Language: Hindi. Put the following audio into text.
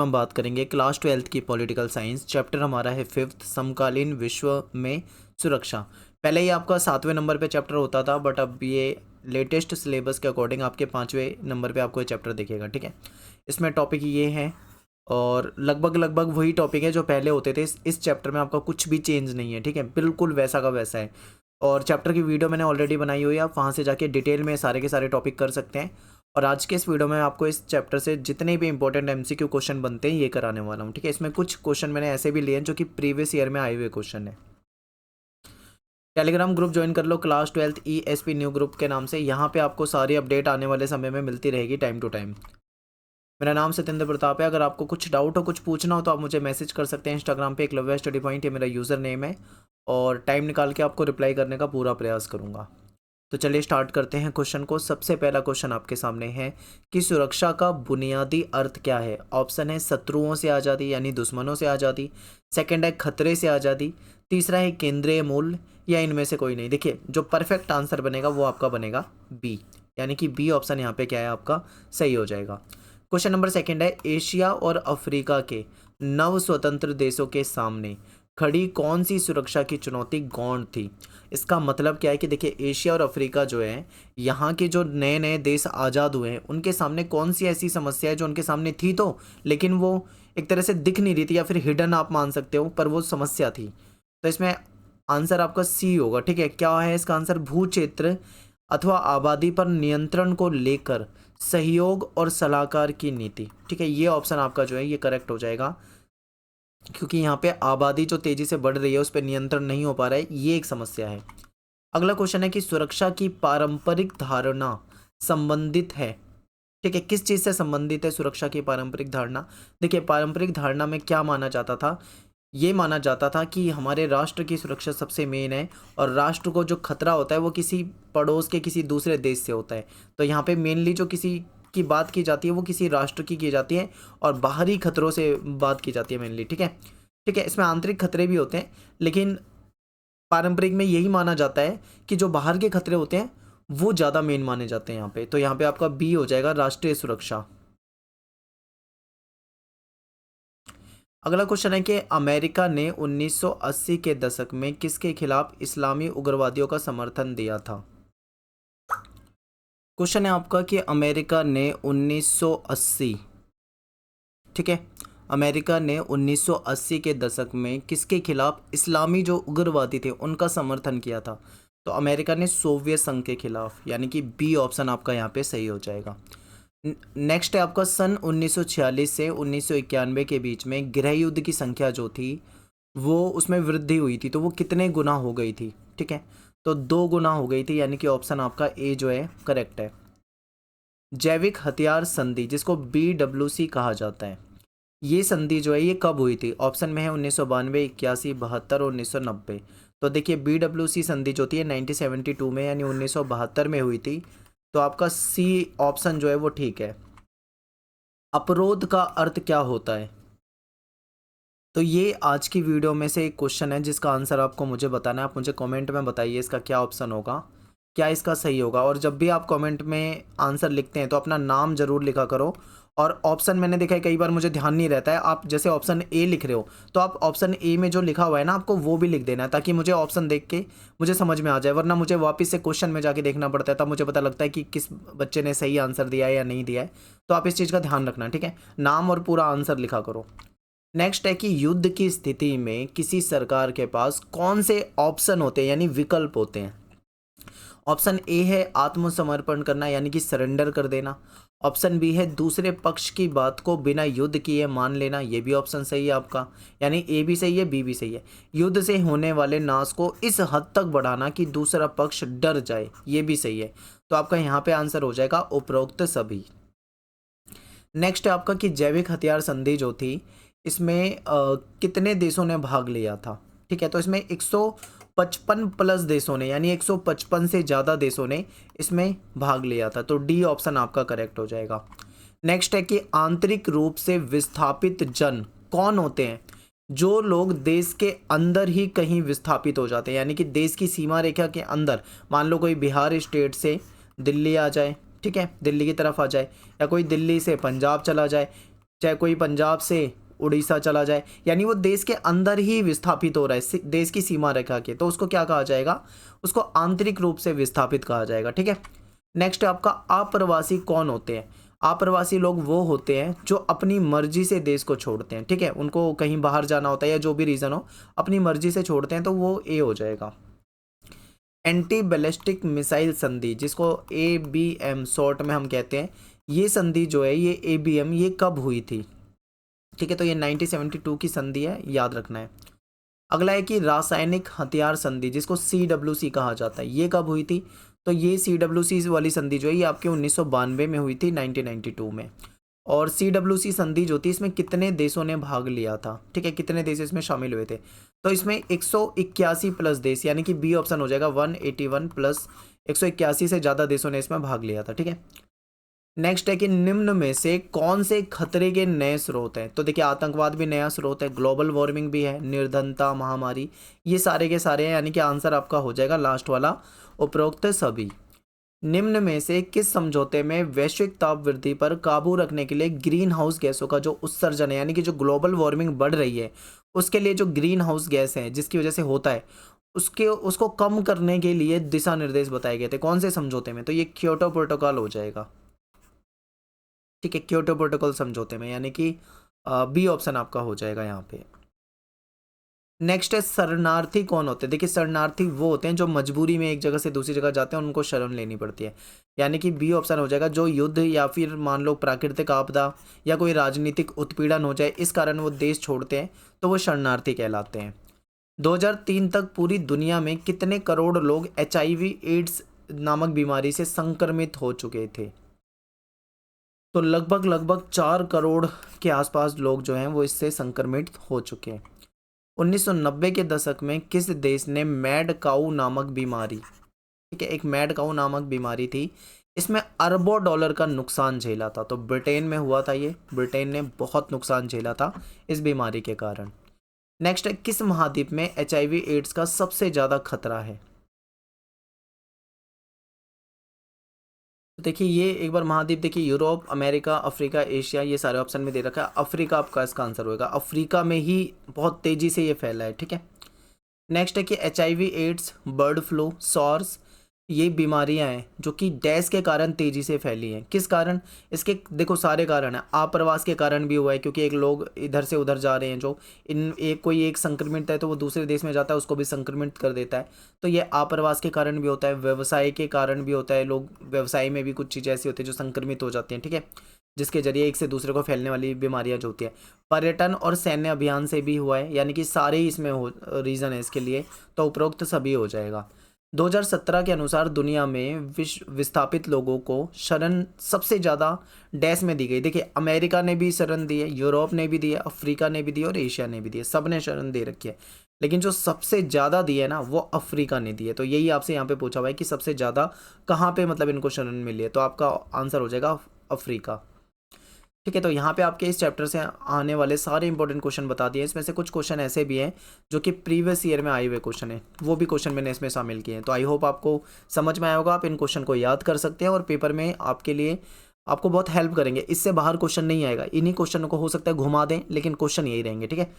हम बात करेंगे क्लास 12th की पॉलिटिकल साइंस। चैप्टर हमारा है 5th, समकालीन विश्व में सुरक्षा। पहले ही आपका 7वें नंबर पे चैप्टर होता था, बट अब ये लेटेस्ट सिलेबस के अकॉर्डिंग आपके 5वें नंबर पे आपको ये चैप्टर दिखेगा। ठीक है, इसमें टॉपिक ये है और लगभग लगभग वही टॉपिक है जो पहले होते थे। इस चैप्टर में आपका कुछ भी चेंज नहीं है। ठीक है, बिल्कुल वैसा का वैसा है। और चैप्टर की वीडियो मैंने ऑलरेडी बनाई हुई है, आप वहाँ से जाके डिटेल में सारे के सारे टॉपिक कर सकते हैं। और आज के इस वीडियो में आपको इस चैप्टर से जितने भी इंपॉर्टेंट एमसीक्यू क्वेश्चन बनते हैं ये कराने वाला हूँ। ठीक है, इसमें कुछ क्वेश्चन मैंने ऐसे भी लिए हैं जो कि प्रीवियस ईयर में आए हुए क्वेश्चन है। टेलीग्राम ग्रुप ज्वाइन कर लो, class 12th ESP new group के नाम से। यहाँ पे आपको सारी अपडेट आने वाले समय में मिलती रहेगी टाइम टू टाइम। मेरा नाम सत्येंद्र प्रताप है। अगर आपको कुछ डाउट हो, कुछ पूछना हो, तो आप मुझे मैसेज कर सकते हैं इंस्टाग्राम पे, एकलव्य स्टडी पॉइंट, ये मेरा यूज़र नेम है और टाइम निकाल के आपको रिप्लाई करने का पूरा प्रयास करूँगा। तो चलिए स्टार्ट करते हैं क्वेश्चन को। सबसे पहला क्वेश्चन आपके सामने है कि सुरक्षा का बुनियादी अर्थ क्या है। ऑप्शन है शत्रुओं से आज़ादी यानी दुश्मनों से आज़ादी, सेकंड है खतरे से आज़ादी, तीसरा है केंद्रीय मूल्य, या इनमें से कोई नहीं। देखिए, जो परफेक्ट आंसर बनेगा वो आपका बनेगा बी, यानी कि बी ऑप्शन यहाँ पे क्या है आपका सही हो जाएगा। क्वेश्चन नंबर सेकंड है एशिया और अफ्रीका के नव स्वतंत्र देशों के सामने खड़ी कौन सी सुरक्षा की चुनौती गौण थी। इसका मतलब क्या है कि देखिए, एशिया और अफ्रीका जो है, यहाँ के जो नए नए देश आज़ाद हुए हैं उनके सामने कौन सी ऐसी समस्या है जो उनके सामने थी तो, लेकिन वो एक तरह से दिख नहीं रही थी, या फिर हिडन आप मान सकते हो, पर वो समस्या थी। तो इसमें आंसर आपका सी होगा। ठीक है, क्या है इसका आंसर, भू क्षेत्र अथवा आबादी पर नियंत्रण को लेकर सहयोग और सलाहकार की नीति। ठीक है, ये ऑप्शन आपका जो है ये करेक्ट हो जाएगा, क्योंकि यहाँ पे आबादी जो तेजी से बढ़ रही है उस पर नियंत्रण नहीं हो पा रहा है, ये एक समस्या है। अगला क्वेश्चन है कि सुरक्षा की पारंपरिक धारणा संबंधित है। ठीक है, किस चीज़ से संबंधित है सुरक्षा की पारंपरिक धारणा। देखिए, पारंपरिक धारणा में क्या माना जाता था, ये माना जाता था कि हमारे राष्ट्र की सुरक्षा सबसे मेन है, और राष्ट्र को जो खतरा होता है वो किसी पड़ोस के किसी दूसरे देश से होता है। तो यहाँ पे मेनली जो किसी की बात की जाती है वो किसी राष्ट्र की जाती है, और बाहरी खतरों से बात की जाती है मेनली। ठीक है, ठीक है, इसमें आंतरिक खतरे भी होते हैं, लेकिन पारंपरिक में यही माना जाता है कि जो बाहर के खतरे होते हैं वो ज़्यादा मेन माने जाते हैं यहाँ पे। तो यहाँ पे आपका बी हो जाएगा, राष्ट्रीय सुरक्षा। अगला क्वेश्चन है कि अमेरिका ने 1980 के दशक में किसके खिलाफ इस्लामी उग्रवादियों का समर्थन दिया था। क्वेश्चन है आपका कि अमेरिका ने 1980, ठीक है, अमेरिका ने 1980 के दशक में किसके खिलाफ इस्लामी जो उग्रवादी थे उनका समर्थन किया था। तो अमेरिका ने सोवियत संघ के खिलाफ, यानी कि बी ऑप्शन आपका यहाँ पे सही हो जाएगा। नेक्स्ट है आपका सन 1946 से 1991 के बीच में गृह युद्ध की संख्या जो थी वो उसमें वृद्धि हुई थी, तो वो कितने गुना हो गई थी। ठीक है, तो 2 गुना हो गई थी, यानी कि ऑप्शन आपका ए जो है करेक्ट है। जैविक हथियार संधि, जिसको BWC कहा जाता है, ये संधि जो है ये कब हुई थी। ऑप्शन में है 1992, 81, 72 और 1990। तो देखिए, BWC संधि जो थी है 1972 में, यानी 1972 में हुई थी। तो आपका सी ऑप्शन जो है वो ठीक है। अपरोध का अर्थ क्या होता है। तो ये आज की वीडियो में से एक क्वेश्चन है जिसका आंसर आपको मुझे बताना है। आप मुझे कमेंट में बताइए इसका क्या ऑप्शन होगा, क्या इसका सही होगा। और जब भी आप कमेंट में आंसर लिखते हैं तो अपना नाम जरूर लिखा करो। और ऑप्शन मैंने देखा है कई बार मुझे ध्यान नहीं रहता है, आप जैसे ऑप्शन ए लिख रहे हो तो आप ऑप्शन ए में जो लिखा हुआ है ना आपको वो भी लिख देना है, ताकि मुझे ऑप्शन देख के मुझे समझ में आ जाए। वरना मुझे वापस से क्वेश्चन में जाके देखना पड़ता है, तब मुझे पता लगता है कि किस बच्चे ने सही आंसर दिया है या नहीं दिया है। तो आप इस चीज़ का ध्यान रखना, ठीक है, नाम और पूरा आंसर लिखा करो। नेक्स्ट है कि युद्ध की स्थिति में किसी सरकार के पास कौन से ऑप्शन होते हैं, यानी विकल्प होते हैं। ऑप्शन ए है आत्मसमर्पण करना, यानी कि सरेंडर कर देना। ऑप्शन बी है दूसरे पक्ष की बात को बिना युद्ध किए मान लेना, ये भी ऑप्शन सही है आपका, यानी ए भी सही है, बी भी सही है। युद्ध से होने वाले नाश को इस हद तक बढ़ाना कि दूसरा पक्ष डर जाए, ये भी सही है। तो आपका यहाँ पे आंसर हो जाएगा उपरोक्त सभी। नेक्स्ट है आपका कि जैविक हथियार संधि जो थी इसमें कितने देशों ने भाग लिया था। ठीक है, तो इसमें 155 प्लस देशों ने, यानी 155 से ज़्यादा देशों ने इसमें भाग लिया था। तो डी ऑप्शन आपका करेक्ट हो जाएगा। नेक्स्ट है कि आंतरिक रूप से विस्थापित जन कौन होते हैं। जो लोग देश के अंदर ही कहीं विस्थापित हो जाते हैं, यानी कि देश की सीमा रेखा के अंदर, मान लो कोई बिहार स्टेट से दिल्ली आ जाए, ठीक है, दिल्ली की तरफ आ जाए, या कोई दिल्ली से पंजाब चला जाए, चाहे कोई पंजाब से उड़ीसा चला जाए, यानी वो देश के अंदर ही विस्थापित हो रहा है देश की सीमा रेखा के, तो उसको क्या कहा जाएगा, उसको आंतरिक रूप से विस्थापित कहा जाएगा। ठीक है, नेक्स्ट है आपका अप्रवासी कौन होते हैं। अप्रवासी लोग वो होते हैं जो अपनी मर्जी से देश को छोड़ते हैं। ठीक है, उनको कहीं बाहर जाना होता है या जो भी रीज़न हो, अपनी मर्जी से छोड़ते हैं, तो वो ए हो जाएगा। एंटी बैलिस्टिक मिसाइल संधि, जिसको ABM शॉर्ट में हम कहते हैं, ये संधि जो है, ये ABM, ये कब हुई थी। ठीक है, तो ये 1972 की संधि है, याद रखना है। अगला है कि रासायनिक हथियार संधि, जिसको CWC कहा जाता है, ये कब हुई थी। तो ये CWC वाली संधि जो है, ये आपके 1992 में हुई थी, 1992 में। और CWC संधि जो थी, इसमें कितने देशों ने भाग लिया था। ठीक है, कितने देश इसमें शामिल हुए थे, तो इसमें 181 प्लस देश, यानी कि बी ऑप्शन हो जाएगा, 181 प्लस 181 से ज़्यादा देशों ने इसमें भाग लिया था। ठीक है, नेक्स्ट है कि निम्न में से कौन से खतरे के नए स्रोत हैं। तो देखिए, आतंकवाद भी नया स्रोत है, ग्लोबल वार्मिंग भी है, निर्धनता, महामारी, ये सारे के सारे हैं, यानी कि आंसर आपका हो जाएगा लास्ट वाला, उपरोक्त सभी। निम्न में से किस समझौते में वैश्विक ताप वृद्धि पर काबू रखने के लिए ग्रीन हाउस गैसों का जो उत्सर्जन है, यानी कि जो ग्लोबल वार्मिंग बढ़ रही है, उसके लिए जो ग्रीन हाउस गैस है जिसकी वजह से होता है, उसको कम करने के लिए दिशा निर्देश बताए गए थे, कौन से समझौते में। तो ये क्योटो प्रोटोकॉल हो जाएगा। ठीक है, क्योटो प्रोटोकॉल समझौते में, यानी कि बी ऑप्शन आपका हो जाएगा यहाँ पे। नेक्स्ट है शरणार्थी कौन होते हैं। देखिए, शरणार्थी वो होते हैं जो मजबूरी में एक जगह से दूसरी जगह जाते हैं, उनको शरण लेनी पड़ती है, यानी कि बी ऑप्शन हो जाएगा। जो युद्ध या फिर मान लो प्राकृतिक आपदा या कोई राजनीतिक उत्पीड़न हो जाए, इस कारण वो देश छोड़ते हैं, तो वो शरणार्थी कहलाते हैं। 2003 तक पूरी दुनिया में कितने करोड़ लोग HIV एड्स नामक बीमारी से संक्रमित हो चुके थे। तो लगभग 4 करोड़ के आसपास लोग जो हैं वो इससे संक्रमित हो चुके हैं। 1990 के दशक में किस देश ने मैड काऊ नामक बीमारी, ठीक है, एक मैड काऊ नामक बीमारी थी, इसमें अरबों डॉलर का नुकसान झेला था। तो ब्रिटेन में हुआ था ये, ब्रिटेन ने बहुत नुकसान झेला था इस बीमारी के कारण। नेक्स्ट है, किस महाद्वीप में HIV एड्स का सबसे ज़्यादा खतरा है। तो देखिए, ये एक बार महाद्वीप देखिए, यूरोप, अमेरिका, अफ्रीका, एशिया, ये सारे ऑप्शन में दे रखा है। अफ्रीका आपका इसका आंसर होगा, अफ्रीका में ही बहुत तेज़ी से ये फैला है। ठीक है, नेक्स्ट है कि HIV AIDS, bird flu, SARS, ये बीमारियां हैं जो कि डैश के कारण तेज़ी से फैली हैं। किस कारण, इसके देखो सारे कारण हैं। आप्रवास के कारण भी हुआ है, क्योंकि एक लोग इधर से उधर जा रहे हैं, जो इन एक कोई एक संक्रमित है तो वो दूसरे देश में जाता है, उसको भी संक्रमित कर देता है, तो ये आप्रवास के कारण भी होता है। व्यवसाय के कारण भी होता है, लोग व्यवसाय में भी कुछ चीज़ें ऐसी होती है जो संक्रमित हो जाती हैं। ठीक है, जिसके जरिए एक से दूसरे को फैलने वाली बीमारियां जो होती है। पर्यटन और सैन्य अभियान से भी हुआ है, यानी कि सारे ही इसमें हो रीज़न है इसके लिए, तो उपरोक्त सभी हो जाएगा। 2017 के अनुसार दुनिया में विश्व विस्थापित लोगों को शरण सबसे ज़्यादा डैश में दी गई। देखिए, अमेरिका ने भी शरण दी है, यूरोप ने भी दी है, अफ्रीका ने भी दी है और एशिया ने भी दी है, सब ने शरण दे रखी है, लेकिन जो सबसे ज़्यादा दी है ना, वो अफ्रीका ने दी है। तो यही आपसे यहाँ पे पूछा हुआ है कि सबसे ज़्यादा कहाँ पे मतलब इनको शरण मिली है, तो आपका आंसर हो जाएगा अफ्रीका। ठीक है, तो यहाँ पे आपके इस चैप्टर से आने वाले सारे इंपॉर्टेंट क्वेश्चन बता दिए। इसमें से कुछ क्वेश्चन ऐसे भी हैं जो कि प्रीवियस ईयर में आए हुए क्वेश्चन हैं, वो भी क्वेश्चन मैंने इसमें शामिल किए हैं। तो आई होप आपको समझ में आया होगा, आप इन क्वेश्चन को याद कर सकते हैं और पेपर में आपके लिए आपको बहुत हेल्प करेंगे। इससे बाहर क्वेश्चन नहीं आएगा, इन्हीं क्वेश्चनों को हो सकता है घुमा दें, लेकिन क्वेश्चन यही रहेंगे। ठीक है,